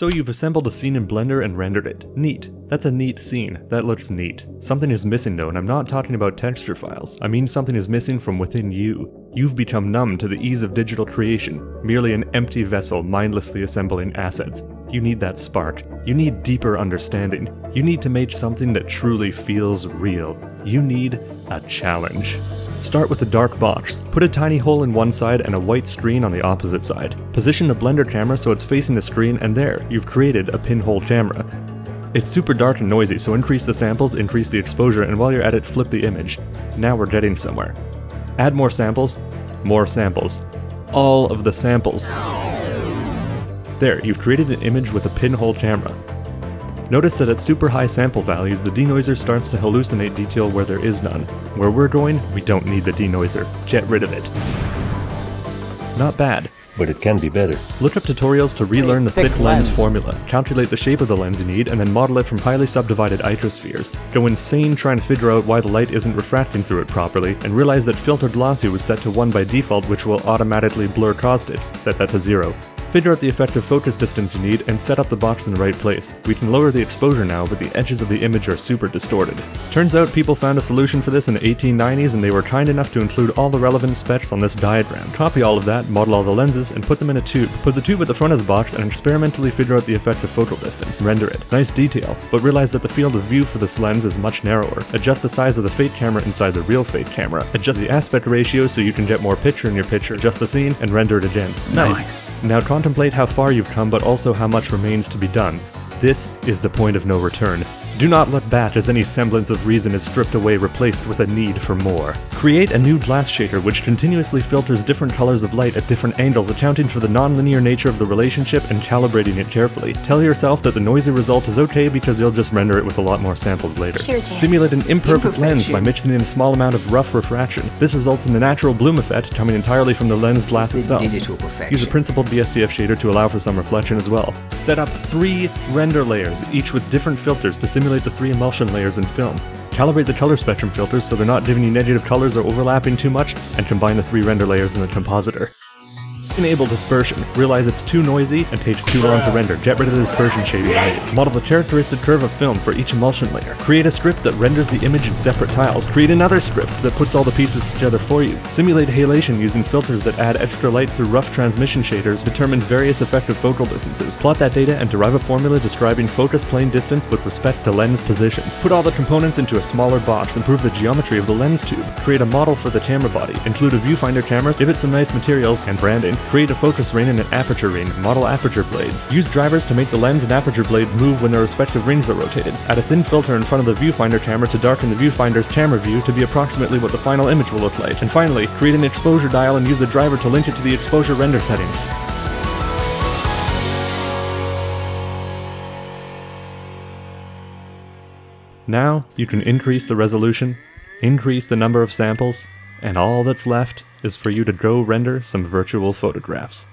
So you've assembled a scene in Blender and rendered it. Neat. That's a neat scene. That looks neat. Something is missing though, and I'm not talking about texture files. I mean something is missing from within you. You've become numb to the ease of digital creation, merely an empty vessel mindlessly assembling assets. You need that spark. You need deeper understanding. You need to make something that truly feels real. You need a challenge. Start with a dark box. Put a tiny hole in one side and a white screen on the opposite side. Position the Blender camera so it's facing the screen, and there, you've created a pinhole camera. It's super dark and noisy, so increase the samples, increase the exposure, and while you're at it, flip the image. Now we're getting somewhere. Add more samples. All of the samples. There, you've created an image with a pinhole camera. Notice that at super high sample values, the denoiser starts to hallucinate detail where there is none. Where we're going, we don't need the denoiser. Get rid of it. Not bad. But it can be better. Look up tutorials to relearn the thick lens formula, calculate the shape of the lens you need, and then model it from highly subdivided icospheres. Go insane trying to figure out why the light isn't refracting through it properly, and realize that filter glossy was set to 1 by default, which will automatically blur caustics. Set that to 0. Figure out the effective focus distance you need and set up the box in the right place. We can lower the exposure now, but the edges of the image are super distorted. Turns out people found a solution for this in the 1890s, and they were kind enough to include all the relevant specs on this diagram. Copy all of that, model all the lenses, and put them in a tube. Put the tube at the front of the box and experimentally figure out the effective focal distance. Render it. Nice detail, but realize that the field of view for this lens is much narrower. Adjust the size of the fake camera inside the real fake camera. Adjust the aspect ratio so you can get more picture in your picture. Adjust the scene and render it again. Nice. Now contemplate how far you've come, but also how much remains to be done. This is the point of no return. Do not look back as any semblance of reason is stripped away, replaced with a need for more. Create a new glass shader which continuously filters different colors of light at different angles, accounting for the non-linear nature of the relationship and calibrating it carefully. Tell yourself that the noisy result is okay because you'll just render it with a lot more samples later. Simulate an imperfect lens by mixing in a small amount of rough refraction. This results in the natural bloom effect coming entirely from the lens glass itself. Use a principled BSDF shader to allow for some reflection as well. Set up 3 render layers, each with different filters to simulate the 3 emulsion layers in film. Calibrate the color spectrum filters so they're not giving you negative colors or overlapping too much, and combine the 3 render layers in the compositor. Enable dispersion. Realize it's too noisy and takes too long to render. Get rid of the dispersion shading layer. Model the characteristic curve of film for each emulsion layer. Create a script that renders the image in separate tiles. Create another script that puts all the pieces together for you. Simulate halation using filters that add extra light through rough transmission shaders. Determine various effective focal distances. Plot that data and derive a formula describing focus plane distance with respect to lens position. Put all the components into a smaller box. Improve the geometry of the lens tube. Create a model for the camera body. Include a viewfinder camera. Give it some nice materials and branding. Create a focus ring and an aperture ring. Model aperture blades. Use drivers to make the lens and aperture blades move when their respective rings are rotated. Add a thin filter in front of the viewfinder camera to darken the viewfinder's camera view to be approximately what the final image will look like. And finally, create an exposure dial and use the driver to link it to the exposure render settings. Now, you can increase the resolution, increase the number of samples, and all that's left is for you to go render some virtual photographs.